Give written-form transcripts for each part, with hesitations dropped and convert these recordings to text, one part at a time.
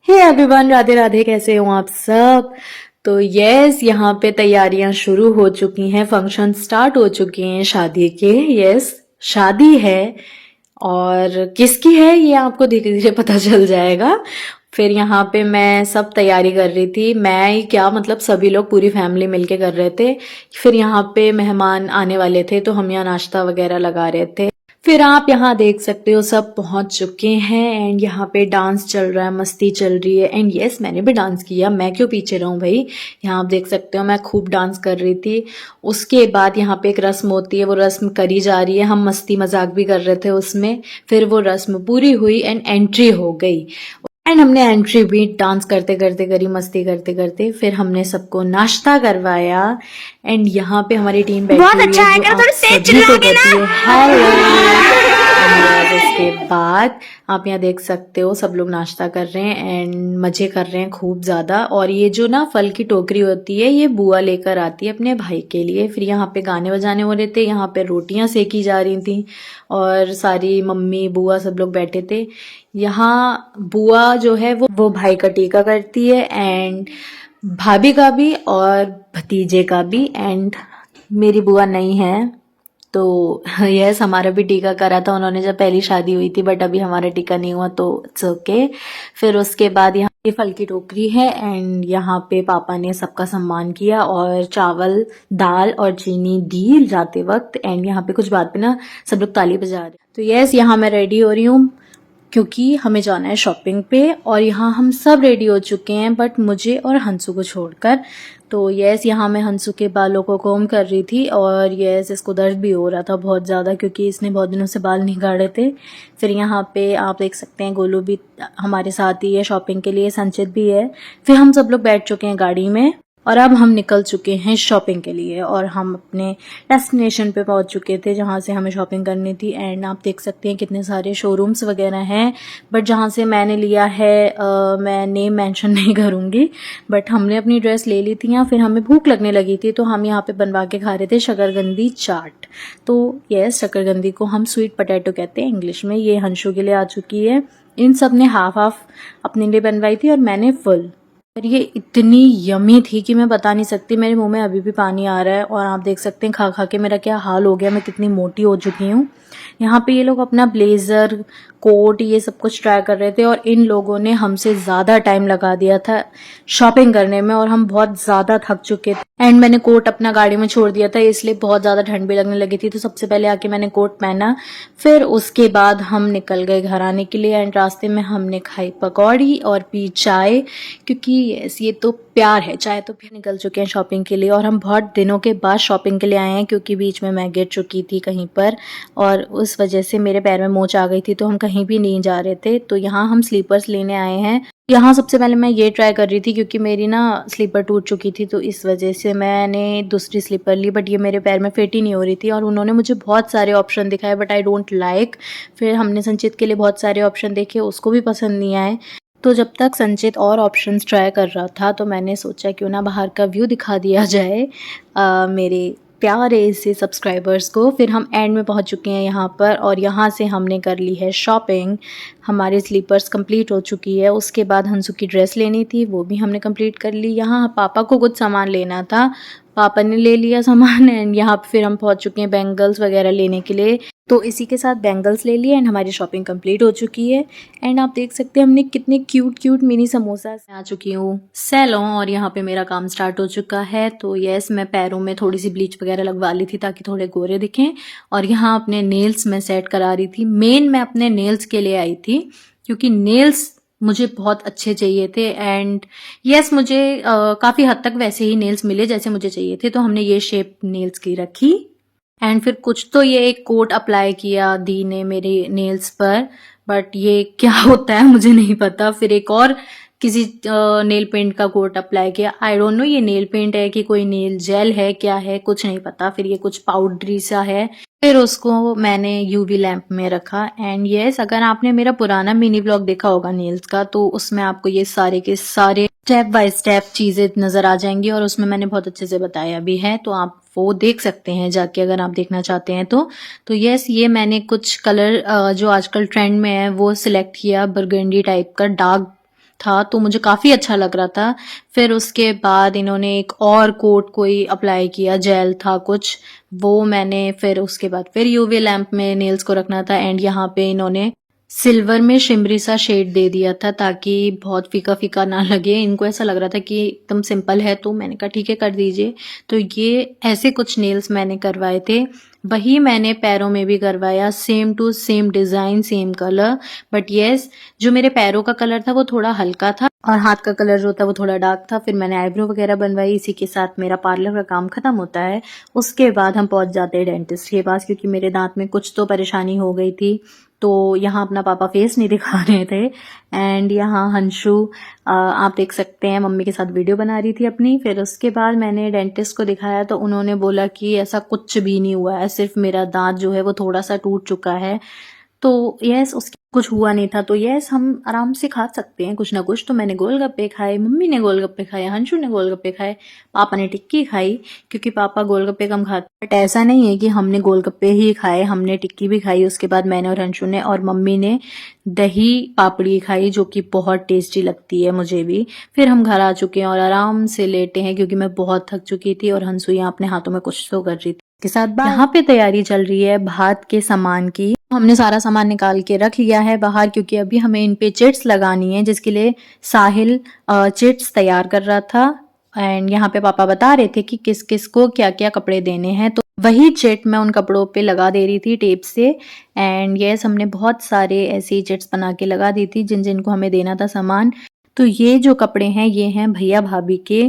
Hey everyone, Radhe Radhe. कैसे हो आप सब? तो यस, यहाँ पे तैयारियां शुरू हो चुकी हैं, फंक्शन स्टार्ट हो चुके हैं शादी के। यस, शादी है और किसकी है ये आपको धीरे धीरे पता चल जाएगा। फिर यहाँ पे मैं सब तैयारी कर रही थी, मैं ही क्या मतलब सभी लोग पूरी फैमिली मिलके कर रहे थे। फिर यहाँ पे मेहमान आने वाले थे तो हम यहाँ नाश्ता वगैरह लगा रहे थे। फिर आप यहाँ देख सकते हो सब पहुंच चुके हैं एंड यहाँ पे डांस चल रहा है, मस्ती चल रही है। एंड यस, मैंने भी डांस किया, मैं क्यों पीछे रहूं भाई। यहाँ आप देख सकते हो मैं खूब डांस कर रही थी। उसके बाद यहाँ पे एक रस्म होती है, वो रस्म करी जा रही है, हम मस्ती मजाक भी कर रहे थे उसमें। फिर वो रस्म पूरी हुई एंड एंट्री हो गई। एंड हमने एंट्री भी डांस करते करते करी, मस्ती करते करते। फिर हमने सबको नाश्ता करवाया एंड यहाँ पे हमारी टीम बैठी बहुत हुई अच्छा है है, जो अगर आप थोड़ी तेज सभी को चिल्लाओगे कहती ना। है हेलो। उसके बाद आप यहाँ देख सकते हो सब लोग नाश्ता कर रहे हैं एंड मजे कर रहे हैं खूब ज्यादा। और ये जो ना फल की टोकरी होती है ये बुआ लेकर आती है अपने भाई के लिए। फिर यहाँ पे गाने बजाने हो रहे थे, यहाँ पे रोटियां सेकी जा रही थी और सारी मम्मी बुआ सब लोग बैठे थे। यहाँ बुआ जो है वो भाई का टीका करती है एंड भाभी का भी और भतीजे का भी। एंड मेरी बुआ नहीं है तो यस, हमारा भी टीका करा था उन्होंने जब पहली शादी हुई थी, बट अभी हमारा टीका नहीं हुआ तो इट्स ओके। फिर उसके बाद यहाँ पे फल की टोकरी है एंड यहाँ पे पापा ने सबका सम्मान किया और चावल दाल और चीनी दी जाते वक्त। एंड यहाँ पे कुछ बात पे ना सब लोग ताली बजा रहे हैं। तो यस, यहाँ मैं रेडी हो रही हूँ क्योंकि हमें जाना है शॉपिंग पे। और यहाँ हम सब रेडी हो चुके हैं बट मुझे और हंसू को छोड़कर। तो यस, यहाँ मैं हंसू के बालों को कोम कर रही थी और यस, इसको दर्द भी हो रहा था बहुत ज़्यादा क्योंकि इसने बहुत दिनों से बाल नहीं गाड़े थे। फिर यहाँ पे आप देख सकते हैं गोलू भी हमारे साथ ही है शॉपिंग के लिए, संचित भी है। फिर हम सब लोग बैठ चुके हैं गाड़ी में और अब हम निकल चुके हैं शॉपिंग के लिए और हम अपने डेस्टिनेशन पे पहुंच चुके थे जहां से हमें शॉपिंग करनी थी। एंड आप देख सकते हैं कितने सारे शोरूम्स वगैरह हैं, बट जहां से मैंने लिया है मैं नेम मेंशन नहीं करूंगी। बट हमने अपनी ड्रेस ले ली थी यहाँ। फिर हमें भूख लगने लगी थी तो हम यहाँ पे बनवा के खा रहे थे शकरकंदी चाट। तो यस, शकरकंदी को हम स्वीट पोटैटो कहते हैं इंग्लिश में। ये हंशू के लिए आ चुकी है। इन सब ने हाफ हाफ अपने लिए बनवाई थी और मैंने फुल। और ये इतनी यमी थी कि मैं बता नहीं सकती, मेरे मुंह में अभी भी पानी आ रहा है। और आप देख सकते हैं खा खा के मेरा क्या हाल हो गया, मैं कितनी मोटी हो चुकी हूँ। यहाँ पे ये लोग अपना ब्लेजर कोट ये सब कुछ ट्राई कर रहे थे और इन लोगों ने हमसे ज़्यादा टाइम लगा दिया था शॉपिंग करने में और हम बहुत ज़्यादा थक चुके थे। एंड मैंने कोट अपना गाड़ी में छोड़ दिया था इसलिए बहुत ज़्यादा ठंड भी लगने लगी थी, तो सबसे पहले आके मैंने कोट पहना। फिर उसके बाद हम निकल गए घर आने के लिए एंड रास्ते में हमने खाई पकौड़ी और पी चाय क्योंकि ये तो प्यार है चाय। तो फिर निकल चुके हैं शॉपिंग के लिए और हम बहुत दिनों के बाद शॉपिंग के लिए आए हैं क्योंकि बीच में मैं गिर चुकी थी कहीं पर और उस वजह से मेरे पैर में मोच आ गई थी तो हम कहीं भी नहीं जा रहे थे। तो यहाँ हम स्लीपर्स लेने आए हैं। यहाँ सबसे पहले मैं ये ट्राई कर रही थी क्योंकि मेरी ना स्लीपर टूट चुकी थी तो इस वजह से मैंने दूसरी स्लीपर ली, बट ये मेरे पैर में फिट ही नहीं हो रही थी और उन्होंने मुझे बहुत सारे ऑप्शन दिखाए बट आई डोंट लाइक। फिर हमने संचित के लिए बहुत सारे ऑप्शन देखे, उसको भी पसंद नहीं आए। तो जब तक संचित और ऑप्शंस ट्राई कर रहा था तो मैंने सोचा क्यों ना बाहर का व्यू दिखा दिया जाए मेरे प्यारे से सब्सक्राइबर्स को। फिर हम एंड में पहुंच चुके हैं यहाँ पर और यहाँ से हमने कर ली है शॉपिंग। हमारी स्लीपर्स कंप्लीट हो चुकी है। उसके बाद हंसू की ड्रेस लेनी थी, वो भी हमने कंप्लीट कर ली। यहाँ पापा को कुछ सामान लेना था, पापा ने ले लिया सामान। एंड यहाँ पे फिर हम पहुंच चुके हैं बैंगल्स वगैरह लेने के लिए, तो इसी के साथ बैंगल्स ले लिए एंड हमारी शॉपिंग कंप्लीट हो चुकी है। एंड आप देख सकते हैं हमने कितने क्यूट क्यूट मिनी समोसा आ चुकी हूँ सैलों और यहाँ पे मेरा काम स्टार्ट हो चुका है। तो यस, मैं पैरों में थोड़ी सी ब्लीच वगैरह लगवा ली थी ताकि थोड़े गोरे दिखें और यहाँ अपने नेल्स में सेट करा रही थी। मेन मैं अपने नेल्स के लिए आई थी क्योंकि नेल्स मुझे बहुत अच्छे चाहिए थे एंड यस, मुझे काफ़ी हद तक वैसे ही नेल्स मिले जैसे मुझे चाहिए थे, तो हमने ये शेप नेल्स की रखी। एंड फिर कुछ तो ये एक कोट अप्लाई किया दी ने मेरे नेल्स पर, बट ये क्या होता है मुझे नहीं पता। फिर एक और किसी नेल पेंट का कोट अप्लाई किया, आई डोंट नो ये नेल पेंट है कि कोई नेल जेल है क्या है कुछ नहीं पता। फिर ये कुछ पाउडरी सा है। फिर उसको मैंने यूवी लैंप में रखा। एंड यस, अगर आपने मेरा पुराना मिनी ब्लॉग देखा होगा नेल्स का तो उसमें आपको ये सारे के सारे स्टेप बाय स्टेप चीजें नजर आ जाएंगी और उसमें मैंने बहुत अच्छे से बताया भी है, तो आप वो देख सकते हैं जाके अगर आप देखना चाहते हैं तो यस, ये मैंने कुछ कलर जो आजकल ट्रेंड में है वो सिलेक्ट किया, बरगंडी टाइप का डार्क था तो मुझे काफ़ी अच्छा लग रहा था। फिर उसके बाद इन्होंने एक और कोट कोई अप्लाई किया, जेल था कुछ, वो मैंने फिर उसके बाद फिर यूवी लैंप में नेल्स को रखना था एंड यहाँ पे इन्होंने सिल्वर में शिमरी सा शेड दे दिया था ताकि बहुत फीका फीका ना लगे। इनको ऐसा लग रहा था कि एकदम सिंपल है तो मैंने कहा ठीक है कर दीजिए। तो ये ऐसे कुछ नेल्स मैंने करवाए थे। वही मैंने पैरों में भी करवाया, same to same design, same colour. But yes, जो मेरे पैरों का कलर था वो थोड़ा हल्का था और हाथ का कलर जो था वो थोड़ा डार्क था। फिर मैंने आईब्रो वगैरह बनवाई, इसी के साथ मेरा पार्लर का काम खत्म होता है। उसके बाद हम पहुंच जाते हैं डेंटिस्ट के पास क्योंकि मेरे दांत में कुछ तो परेशानी हो गई थी। तो यहाँ अपना पापा फेस नहीं दिखा रहे थे एंड यहाँ हंशु आप देख सकते हैं मम्मी के साथ वीडियो बना रही थी अपनी। फिर उसके बाद मैंने डेंटिस्ट को दिखाया तो उन्होंने बोला कि ऐसा कुछ भी नहीं हुआ है, सिर्फ मेरा दांत जो है वो थोड़ा सा टूट चुका है। तो यस, उसके कुछ हुआ नहीं था। तो यस, हम आराम से खा सकते हैं कुछ ना कुछ। तो मैंने गोलगप्पे खाए, मम्मी ने गोलगप्पे खाए, हंशु ने गोलगप्पे खाए, पापा ने टिक्की खाई क्योंकि पापा गोलगप्पे कम खाते। बट ऐसा नहीं है कि हमने गोलगप्पे ही खाए, हमने टिक्की भी खाई। उसके बाद मैंने और हंशु ने और मम्मी ने दही पापड़ी खाई जो कि बहुत टेस्टी लगती है मुझे भी। फिर हम घर आ चुके हैं और आराम से लेटे हैं क्योंकि मैं बहुत थक चुकी थी और हंसु यहाँ अपने हाथों में कुछ तो कर रही थी। के साथ यहाँ पे तैयारी चल रही है भात के सामान की। हमने सारा सामान निकाल के रख लिया है बाहर क्योंकि अभी हमें इन पे चिट्स लगानी है, जिसके लिए साहिल चिट्स तैयार कर रहा था। एंड यहाँ पे पापा बता रहे थे कि किस किस को क्या क्या कपड़े देने हैं, तो वही चिट मैं उन कपड़ों पे लगा दे रही थी टेप से। एंड यस, हमने बहुत सारे ऐसी चिट्स बना के लगा दी थी जिन जिनको हमें देना था सामान। तो ये जो कपड़े हैं ये हैं भैया भाभी के,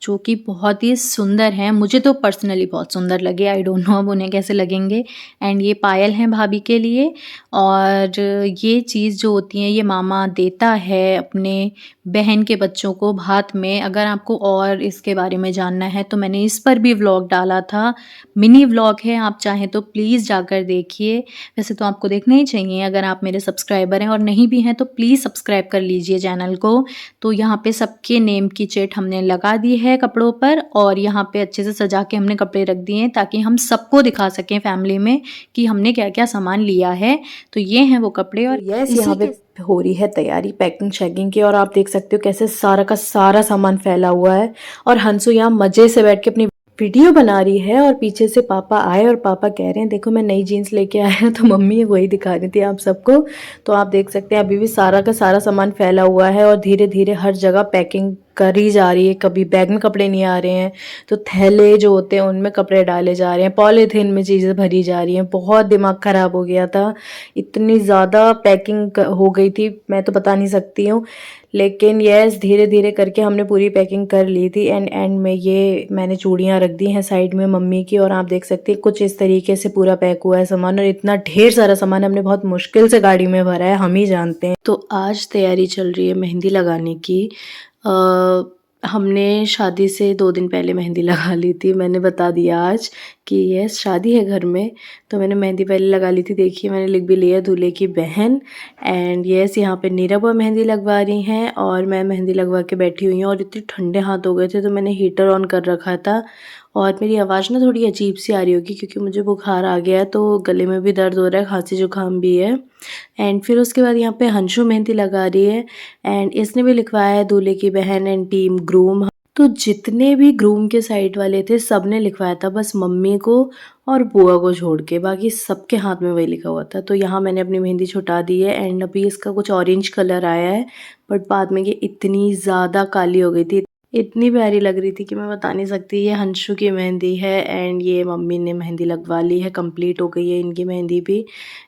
जो कि बहुत ही सुंदर हैं। मुझे तो पर्सनली बहुत सुंदर लगे, आई डोंट नो अब उन्हें कैसे लगेंगे। एंड ये पायल हैं भाभी के लिए। और ये चीज़ जो होती है ये मामा देता है अपने बहन के बच्चों को भात में। अगर आपको और इसके बारे में जानना है तो मैंने इस पर भी व्लॉग डाला था, मिनी व्लॉग है, आप चाहें तो प्लीज़ जाकर देखिए। वैसे तो आपको देखना ही चाहिए अगर आप मेरे सब्सक्राइबर हैं, और नहीं भी हैं तो प्लीज़ सब्सक्राइब कर लीजिए चैनल को। तो यहाँ पे सबके नेम की चिट हमने लगा दी है कपड़ों पर और यहाँ पे अच्छे से सजा के हमने कपड़े रख दिए हैं ताकि हम सबको दिखा सकें फैमिली में कि हमने क्या क्या सामान लिया है। तो ये हैं वो कपड़े। और यस, यहाँ पे हो रही है तैयारी पैकिंग शैकिंग की और आप देख सकते हो कैसे सारा का सारा सामान फैला हुआ है। और हंसू यहाँ मजे से बैठ के अपनी वीडियो बना रही है और पीछे से पापा आए और पापा कह रहे हैं देखो मैं नई जीन्स लेके आया। तो मम्मी वही दिखा रही थी आप सबको। तो आप देख सकते हैं अभी भी सारा का सारा सामान फैला हुआ है और धीरे धीरे हर जगह पैकिंग करी जा रही है। कभी बैग में कपड़े नहीं आ रहे हैं तो थैले जो होते हैं उनमें कपड़े डाले जा रहे हैं, पॉलीथीन में चीज़ें भरी जा रही हैं। बहुत दिमाग ख़राब हो गया था, इतनी ज़्यादा पैकिंग हो गई थी मैं तो बता नहीं सकती हूँ। लेकिन यस, धीरे धीरे करके हमने पूरी पैकिंग कर ली थी। एंड में ये मैंने चूड़ियाँ रख दी हैं साइड में मम्मी की और आप देख सकते हैं कुछ इस तरीके से पूरा पैक हुआ है सामान। और इतना ढेर सारा सामान हमने बहुत मुश्किल से गाड़ी में भरा है, हम ही जानते हैं। तो आज तैयारी चल रही है मेहंदी लगाने की। हमने शादी से 2 दिन पहले मेहंदी लगा ली थी। मैंने बता दिया आज कि यस शादी है घर में, तो मैंने मेहंदी पहले लगा ली थी। देखिए मैंने लिख भी लिया दूल्हे की बहन। एंड यस, यहाँ पे नीरव वो मेहंदी लगवा रही हैं और मैं मेहंदी लगवा के बैठी हुई हूँ। और इतने ठंडे हाथ हो गए थे तो मैंने हीटर ऑन कर रखा था। और मेरी आवाज़ ना थोड़ी अजीब सी आ रही होगी क्योंकि मुझे बुखार आ गया है, तो गले में भी दर्द हो रहा है, खांसी जुकाम भी है। एंड फिर उसके बाद यहाँ पे हंशु मेहंदी लगा रही है एंड इसने भी लिखवाया है दूल्हे की बहन एंड टीम ग्रूम। तो जितने भी ग्रूम के साइड वाले थे सब ने लिखवाया था, बस मम्मी को और बुआ को छोड़ के बाकी सबके हाथ में वही लिखा हुआ था। तो यहाँ मैंने अपनी मेहंदी छुटा दी है एंड अभी इसका कुछ ऑरेंज कलर आया है, बट बाद में ये इतनी ज़्यादा काली हो गई थी, इतनी प्यारी लग रही थी कि मैं बता नहीं सकती। ये हंशु की मेहंदी है एंड ये मम्मी ने मेहंदी लगवा ली है, कंप्लीट हो गई है इनकी मेहंदी भी।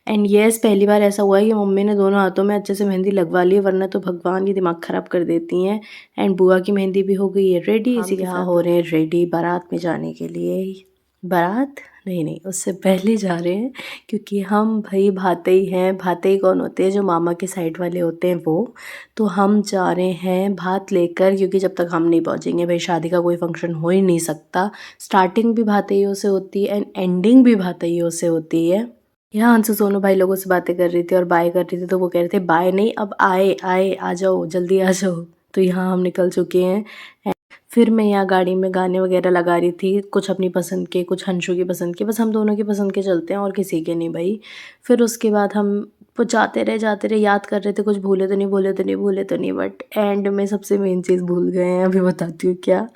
एंड यस, पहली बार ऐसा हुआ है कि मम्मी ने दोनों हाथों में अच्छे से मेहंदी लगवा ली है, वरना तो भगवान ही दिमाग ख़राब कर देती हैं। एंड बुआ की मेहंदी भी हो गई है रेडी। इसी के साथ हो रहे हैं रेडी बारात में जाने के लिए। बारात नहीं, उससे पहले जा रहे हैं क्योंकि हम भाई भातेई हैं। भातेई कौन होते हैं? जो मामा के साइड वाले होते हैं वो। तो हम जा रहे हैं भात लेकर क्योंकि जब तक हम नहीं पहुंचेंगे भाई शादी का कोई फंक्शन हो ही नहीं सकता। स्टार्टिंग भी भातेइयों से होती है एंड एंडिंग भी भातेइयों से होती है। यहाँ अंशु सोनू भाई लोगों से बातें कर रही थी और बाय कर रही थी, तो वो कह रहे थे बाय नहीं, अब आए आए आ जाओ, जल्दी आ जाओ। तो यहाँ हम निकल चुके हैं। फिर मैं यहाँ गाड़ी में गाने वगैरह लगा रही थी, कुछ अपनी पसंद के, कुछ हंशु की पसंद के, बस हम दोनों की पसंद के चलते हैं और किसी के नहीं भाई। फिर उसके बाद हम वो जाते रहे याद कर रहे थे कुछ भूले तो नहीं, बट एंड में सबसे मेन चीज़ भूल गए हैं। अभी बताती हूँ क्या।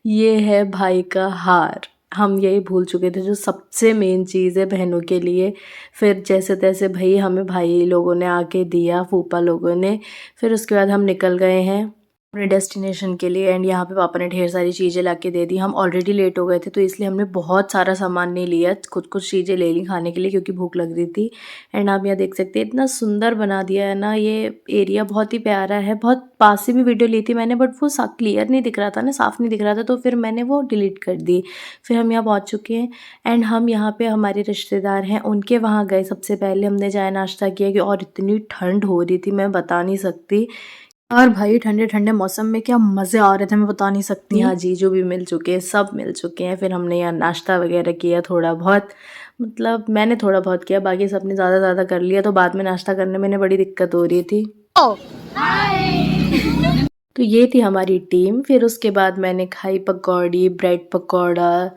ये है भाई का हार। हम यही भूल चुके थे जो सबसे मेन चीज़ है बहनों के लिए। फिर जैसे तैसे भाई हमें भाई लोगों ने आके दिया, फूफा लोगों ने। फिर उसके बाद हम निकल गए हैं अपने डेस्टिनेशन के लिए। एंड यहाँ पे पापा ने ढेर सारी चीज़ें ला के दे दी। हम ऑलरेडी लेट हो गए थे तो इसलिए हमने बहुत सारा सामान नहीं लिया, कुछ चीज़ें ले ली खाने के लिए क्योंकि भूख लग रही थी। एंड आप यहाँ देख सकते हैं इतना सुंदर बना दिया है ना ये एरिया, बहुत ही प्यारा है। बहुत पास से भी वीडियो ली थी मैंने, बट वो क्लियर नहीं दिख रहा था ना, साफ़ नहीं दिख रहा था, तो फिर मैंने वो डिलीट कर दी। फिर हम यहाँ पहुँच चुके हैं एंड हम यहाँ पे हमारे रिश्तेदार हैं उनके वहाँ गए। सबसे पहले हमने चाय नाश्ता किया कि और इतनी ठंड हो रही थी मैं बता नहीं सकती। और भाई ठंडे ठंडे मौसम में क्या मज़े आ रहे थे मैं बता नहीं सकती। यहाँ जीजू भी मिल चुके हैं, सब मिल चुके हैं। फिर हमने यहाँ नाश्ता वगैरह किया थोड़ा बहुत, मतलब मैंने थोड़ा बहुत किया, बाकी सबने ज़्यादा कर लिया, तो बाद में नाश्ता करने में बड़ी दिक्कत हो रही थी। तो ये थी हमारी टीम। फिर उसके बाद मैंने खाई पकौड़ी, ब्रेड पकौड़ा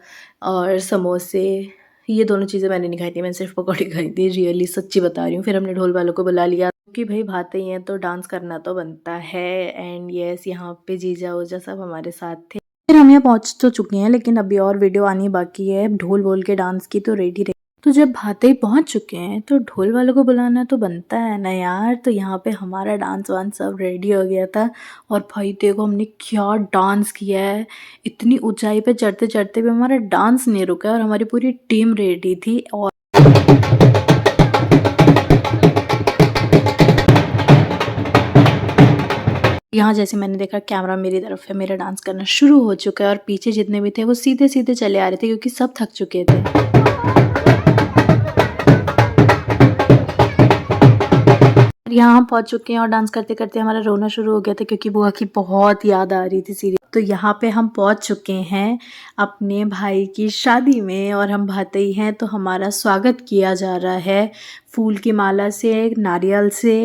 और समोसे। ये दोनों चीज़ें मैंने नहीं खाई थी, मैंने सिर्फ पकौड़ी खाई थी, रियली सच्ची बता रही हूँ। फिर हमने ढोल वालों को बुला लिया कि भाई भाते ही हैं तो डांस करना तो बनता है। एंड यस, यहाँ पे जीजा ओजा सब हमारे साथ थे। फिर हम यहाँ पहुँच तो चुके हैं लेकिन अभी और वीडियो आनी बाकी है। ढोल बोल के डांस की तो रेडी रही। तो जब भाते ही पहुँच चुके हैं तो ढोल वालों को बुलाना तो बनता है ना यार। तो यहाँ पे हमारा डांस वांस सब रेडी हो गया था। और भाई देखो हमने क्या डांस किया है। इतनी ऊंचाई पे चढ़ते चढ़ते भी हमारा डांस नहीं रुका और हमारी पूरी टीम रेडी थी। और यहाँ जैसे मैंने देखा कैमरा मेरी तरफ है, मेरा डांस करना शुरू हो चुका है और पीछे जितने भी थे वो सीधे सीधे चले आ रहे थे क्योंकि सब थक चुके थे। यहाँ हम पहुँच चुके हैं और डांस करते करते हमारा रोना शुरू हो गया था क्योंकि बुआ की बहुत याद आ रही थी सीरियल। तो यहाँ पे हम पहुँच चुके हैं अपने भाई की शादी में और हम भाते ही हैं तो हमारा स्वागत किया जा रहा है फूल की माला से, नारियल से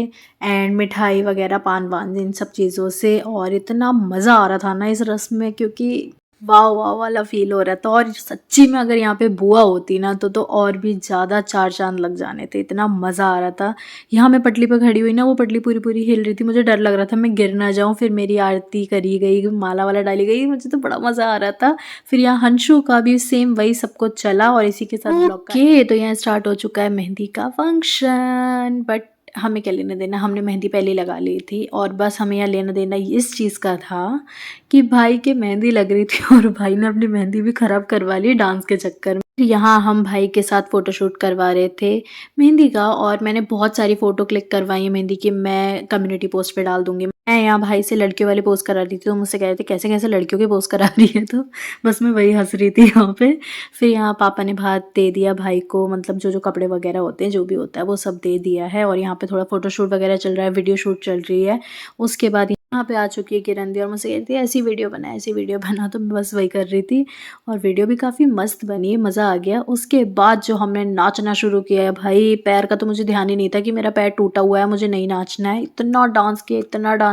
एंड मिठाई वगैरह, पान वान, इन सब चीज़ों से। और इतना मज़ा आ रहा था ना इस रस्म में क्योंकि वाह वाह वाला फील हो रहा था। और सच्ची में अगर यहाँ पे बुआ होती ना तो और भी ज़्यादा चार चांद लग जाने थे, इतना मज़ा आ रहा था। यहाँ मैं पटली पे खड़ी हुई ना, वो पटली पूरी पूरी हिल रही थी, मुझे डर लग रहा था मैं गिर ना जाऊँ। फिर मेरी आरती करी गई, माला वाला डाली गई, मुझे तो बड़ा मज़ा आ रहा था। फिर यहाँ हंशू का भी सेम वही सब कुछ चला और इसी के साथ ब्लॉग का तो यहाँ स्टार्ट हो चुका है मेहंदी का फंक्शन। बट हमें क्या लेना देना, हमने मेहंदी पहले लगा ली थी और बस हमें यहाँ लेना देना इस चीज़ का था कि भाई के मेहंदी लग रही थी और भाई ने अपनी मेहंदी भी ख़राब करवा ली डांस के चक्कर में। यहाँ हम भाई के साथ फ़ोटोशूट करवा रहे थे मेहंदी का और मैंने बहुत सारी फ़ोटो क्लिक करवाई है मेहंदी की, मैं कम्युनिटी पोस्ट पे डाल दूँगी। मैं यहाँ भाई से लड़कियों वाली पोस्ट करा रही थी तो मुझसे कह रहे थे कैसे कैसे लड़कियों की पोस्ट करा रही है, तो बस मैं वही हंस रही थी यहाँ पे। फिर यहाँ पापा ने भात दे दिया भाई को, मतलब जो जो कपड़े वगैरह होते हैं जो भी होता है वो सब दे दिया है। और यहाँ पे थोड़ा फ़ोटोशूट वगैरह चल रहा है, वीडियो शूट चल रही है। उसके बाद यहाँ पे आ चुकी है किरण दी और मुझसे कहती है ऐसी वीडियो बना, तो मैं बस वही कर रही थी और वीडियो भी काफ़ी मस्त बनी, मज़ा आ गया। उसके बाद जो हमने नाचना शुरू किया है, भाई पैर का तो मुझे ध्यान ही नहीं था कि मेरा पैर टूटा हुआ है, मुझे नहीं नाचना है। इतना डांस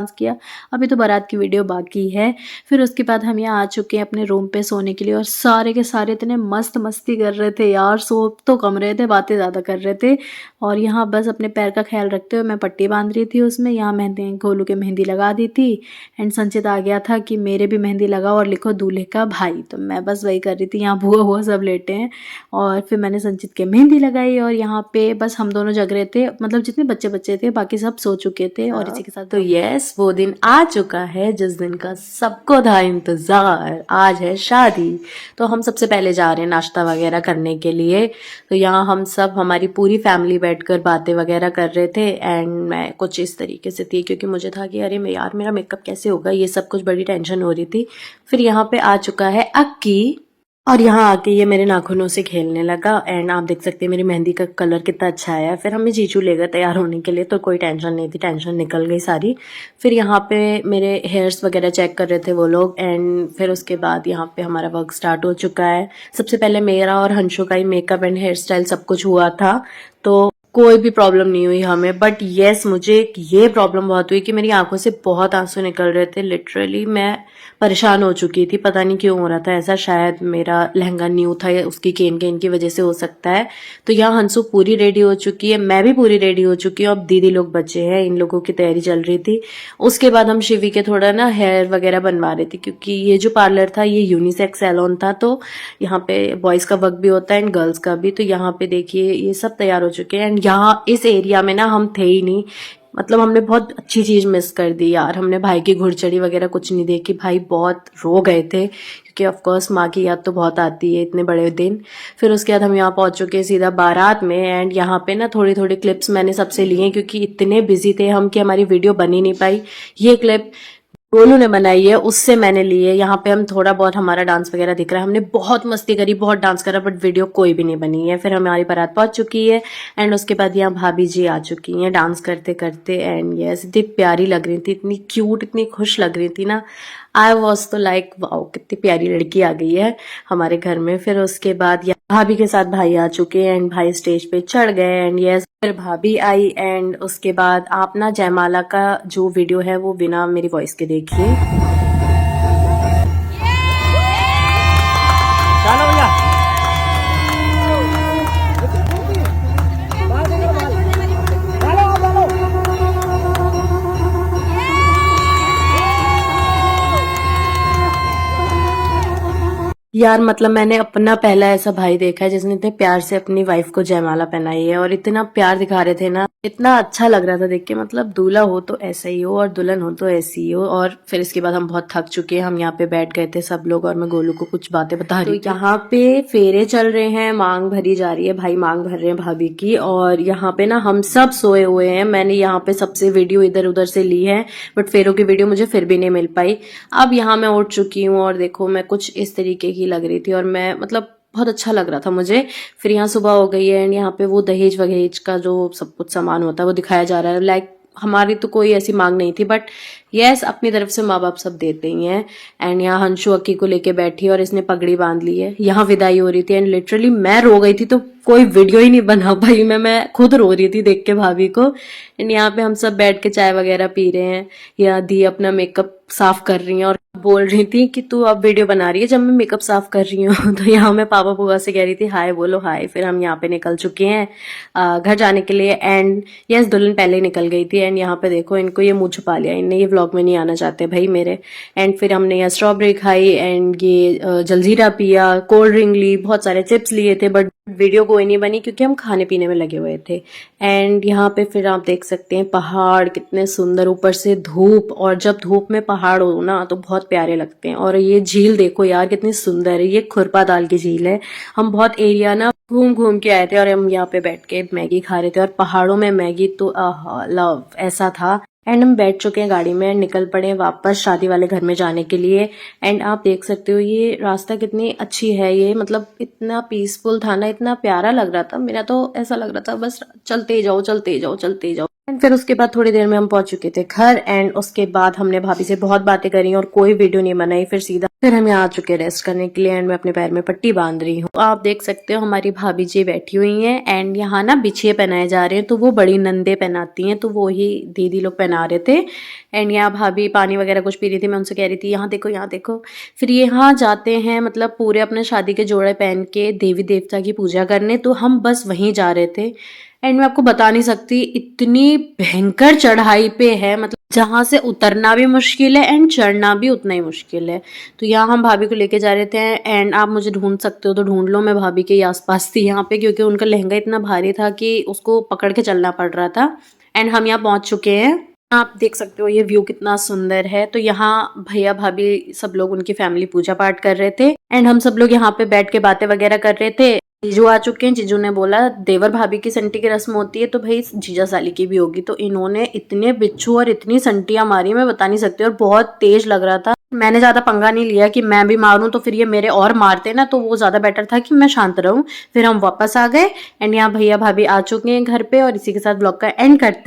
किया। अभी तो बारात की वीडियो बाकी है। फिर उसके बाद हम यहाँ आ चुके हैं अपने रूम पे सोने के लिए और सारे के सारे इतने मस्त मस्ती कर रहे थे यार, सो तो कम रहे थे, बातें ज़्यादा कर रहे थे। और यहाँ बस अपने पैर का ख्याल रखते हुए मैं पट्टी बांध रही थी उसमें। यहाँ मेहंदी गोलू के मेहंदी लगा दी थी एंड संचित आ गया था कि मेरे भी मेहंदी लगाओ और लिखो दूल्हे का भाई, तो मैं बस वही कर रही थी। यहाँ बुआ सब लेटे हैं और फिर मैंने संचित के मेहंदी लगाई और यहाँ पे बस हम दोनों जग रहे थे, मतलब जितने बच्चे थे बाकी सब सो चुके थे। और इसी के साथ तो यस, वो दिन आ चुका है जिस दिन का सबको था इंतजार। आज है शादी। तो हम सबसे पहले जा रहे हैं नाश्ता वगैरह करने के लिए। तो यहाँ हम सब, हमारी पूरी फैमिली बैठकर बातें वगैरह कर रहे थे एंड मैं कुछ इस तरीके से थी क्योंकि मुझे था कि अरे यार मेरा मेकअप कैसे होगा, ये सब कुछ बड़ी टेंशन हो रही थी। फिर यहाँ पे आ चुका है अक्की और यहाँ आके ये मेरे नाखूनों से खेलने लगा एंड आप देख सकते हैं मेरी मेहंदी का कलर कितना अच्छा आया है। फिर हमें जीजू ले गए तैयार होने के लिए, तो कोई टेंशन नहीं थी, टेंशन निकल गई सारी। फिर यहाँ पे मेरे हेयर्स वगैरह चेक कर रहे थे वो लोग एंड फिर उसके बाद यहाँ पे हमारा वर्क स्टार्ट हो चुका है। सबसे पहले मेरा और हंशु का ही मेकअप एंड हेयर स्टाइल सब कुछ हुआ था। तो कोई भी प्रॉब्लम नहीं हुई हमें, बट येस मुझे ये प्रॉब्लम बहुत हुई कि मेरी आंखों से बहुत आंसू निकल रहे थे। लिटरली मैं परेशान हो चुकी थी, पता नहीं क्यों हो रहा था ऐसा, शायद मेरा लहंगा न्यू था या उसकी केन केन की वजह से हो सकता है। तो यहाँ हंसू पूरी रेडी हो चुकी है, मैं भी पूरी रेडी हो चुकी हूँ, अब दीदी लोग बचे हैं, इन लोगों की तैयारी चल रही थी। उसके बाद हम शिवी के थोड़ा ना हेयर वगैरह बनवा रहे थे, क्योंकि ये जो पार्लर था ये यूनिसेक्स सैलून था, तो यहाँ पे बॉयज का वर्क भी होता है एंड गर्ल्स का भी। तो यहाँ पे देखिए ये सब तैयार हो चुके हैं एंड यहाँ इस एरिया में ना हम थे ही नहीं, मतलब हमने बहुत अच्छी चीज मिस कर दी यार। हमने भाई की घुड़चढ़ी वगैरह कुछ नहीं देखी, भाई बहुत रो गए थे क्योंकि ऑफ कोर्स माँ की याद तो बहुत आती है इतने बड़े दिन। फिर उसके बाद हम यहाँ पहुंच चुके हैं सीधा बारात में एंड यहाँ पे ना थोड़ी थोड़ी क्लिप्स मैंने सबसे लिए हैं, क्योंकि इतने बिजी थे हम कि हमारी वीडियो बन ही नहीं पाई। ये क्लिप गोलू ने बनाई है, उससे मैंने ली है। यहाँ पे हम थोड़ा बहुत हमारा डांस वगैरह दिख रहा है, हमने बहुत मस्ती करी, बहुत डांस करा, बट वीडियो कोई भी नहीं बनी है। फिर हमारी बारात पहुंच चुकी है एंड उसके बाद यहाँ भाभी जी आ चुकी हैं डांस करते करते एंड यस इतनी प्यारी लग रही थी, इतनी क्यूट, इतनी खुश लग रही थी ना। आई वॉज तो लाइक वाओ कितनी प्यारी लड़की आ गई है हमारे घर में। फिर उसके बाद यहाँ भाभी के साथ भाई आ चुके हैं एंड भाई स्टेज पे चढ़ गए एंड यस फिर भाभी आई एंड उसके बाद आप ना जयमाला का जो वीडियो है वो बिना मेरी वॉइस के देखिए। चलो भैया यार मतलब मैंने अपना पहला ऐसा भाई देखा है जिसने इतने प्यार से अपनी वाइफ को जयमाला पहनाई है और इतना प्यार दिखा रहे थे ना, इतना अच्छा लग रहा था देख के। मतलब दूल्हा हो तो ऐसा ही हो और दुल्हन हो तो ऐसी ही हो। और फिर इसके बाद हम बहुत थक चुके हैं, हम यहाँ पे बैठ गए थे सब लोग और मैं गोलू को कुछ बातें बता रही थी। यहाँ पे फेरे चल रहे हैं, मांग भरी जा रही है, भाई मांग भर रहे हैं भाभी की, और यहाँ पे ना हम सब सोए हुए हैं। मैंने यहाँ पे सबसे वीडियो इधर उधर से ली है बट फेरों की वीडियो मुझे फिर भी नहीं मिल पाई। अब यहाँ मैं उठ चुकी हूँ और देखो मैं कुछ इस तरीके की लग रही थी और मैं मतलब बहुत अच्छा लग रहा था मुझे। फिर यहाँ सुबह हो गई है एंड यहाँ पे वो दहेज वहेज का जो सब कुछ सामान होता है वो दिखाया जा रहा है। लाइक हमारी तो कोई ऐसी मांग नहीं थी बट यस अपनी तरफ से माँ बाप सब देते ही हैं। एंड यहाँ हंशु अक्की को लेके बैठी और इसने पगड़ी बांध ली है। यहाँ विदाई हो रही थी एंड लिटरली मैं रो गई थी, तो कोई वीडियो ही नहीं बना पाई मैं खुद रो रही थी देख के भाभी को। एंड यहाँ पे हम सब बैठ के चाय वगैरह पी रहे हैं, या दी अपना मेकअप साफ कर रही हैं और बोल रही थी कि तू अब वीडियो बना रही है जब मैं मेकअप साफ कर रही हूँ। तो यहाँ मैं पापा बुआ से कह रही थी हाय बोलो हाय। फिर हम यहाँ पे निकल चुके हैं घर जाने के लिए एंड यस दुल्हन पहले ही निकल गई थी। एंड यहाँ पे देखो इनको ये मुंह छुपा लिया, इनने ये व्लॉग में नहीं आना चाहते भाई मेरे। एंड फिर हमने यहाँ स्ट्रॉबेरी खाई एंड ये जलजीरा पिया, कोल्ड ड्रिंक ली, बहुत सारे चिप्स लिए थे बट वीडियो कोई नहीं बनी क्योंकि हम खाने पीने में लगे हुए थे। एंड यहाँ पे फिर आप देख सकते हैं पहाड़ कितने सुंदर, ऊपर से धूप, और जब धूप में पहाड़ हो ना तो बहुत प्यारे लगते हैं। और ये झील देखो यार कितनी सुंदर है, ये खुरपा दाल की झील है। हम बहुत एरिया ना घूम घूम के आए थे और हम यहाँ पे बैठ के मैगी खा रहे थे और पहाड़ों में मैगी तो लव ऐसा था। एंड हम बैठ चुके हैं गाड़ी में, निकल पड़े वापस शादी वाले घर में जाने के लिए। एंड आप देख सकते हो ये रास्ता कितनी अच्छी है, ये मतलब इतना पीसफुल था ना, इतना प्यारा लग रहा था। मेरा तो ऐसा लग रहा था बस चलते जाओ चलते जाओ चलते जाओ। एंड फिर उसके बाद थोड़ी देर में हम पहुंच चुके थे घर एंड उसके बाद हमने भाभी से बहुत बातें करी और कोई वीडियो नहीं बनाई। फिर हम यहाँ आ चुके रेस्ट करने के लिए एंड मैं अपने पैर में पट्टी बांध रही हूँ। आप देख सकते हो हमारी भाभी जी बैठी हुई हैं एंड यहाँ ना बिछिए पहनाए जा रहे हैं, तो वो बड़ी नंदे पहनाती हैं, तो वो ही दीदी लोग पहना रहे थे। एंड यहाँ भाभी पानी वगैरह कुछ पी रही थी, मैं उनसे कह रही थी यहाँ देखो यहाँ देखो। फिर यहाँ जाते हैं मतलब पूरे अपने शादी के जोड़े पहन के देवी देवता की पूजा करने, तो हम बस वहीं जा रहे थे। एंड मैं आपको बता नहीं सकती इतनी भयंकर चढ़ाई पे है, मतलब जहां से उतरना भी मुश्किल है एंड चढ़ना भी उतना ही मुश्किल है। तो यहाँ हम भाभी को लेके जा रहे थे एंड आप मुझे ढूंढ सकते हो तो ढूंढ लो, मैं भाभी के ही आसपास थी यहाँ पे, क्योंकि उनका लहंगा इतना भारी था कि उसको पकड़ के चलना पड़ रहा था। एंड हम यहाँ पहुंच चुके हैं, आप देख सकते हो ये व्यू कितना सुंदर है। तो यहाँ भैया भाभी सब लोग उनकी फैमिली पूजा पाठ कर रहे थे एंड हम सब लोग यहाँ पे बैठ के बातें वगैरह कर रहे थे। जीजू आ चुके हैं, जीजू ने बोला देवर भाभी की संटी की रस्म होती है तो भाई जीजा साली की भी होगी। तो इन्होंने इतने बिच्छू और इतनी संटियां मारी मैं बता नहीं सकती, और बहुत तेज लग रहा था। मैंने ज्यादा पंगा नहीं लिया कि मैं भी मारूं तो फिर ये मेरे और मारते ना, तो वो ज्यादा बेटर था कि मैं शांत रहूं। फिर हम वापस आ गए एंड यहाँ भैया भाभी आ चुके हैं घर पे और इसी के साथ ब्लॉग का एंड करते हैं।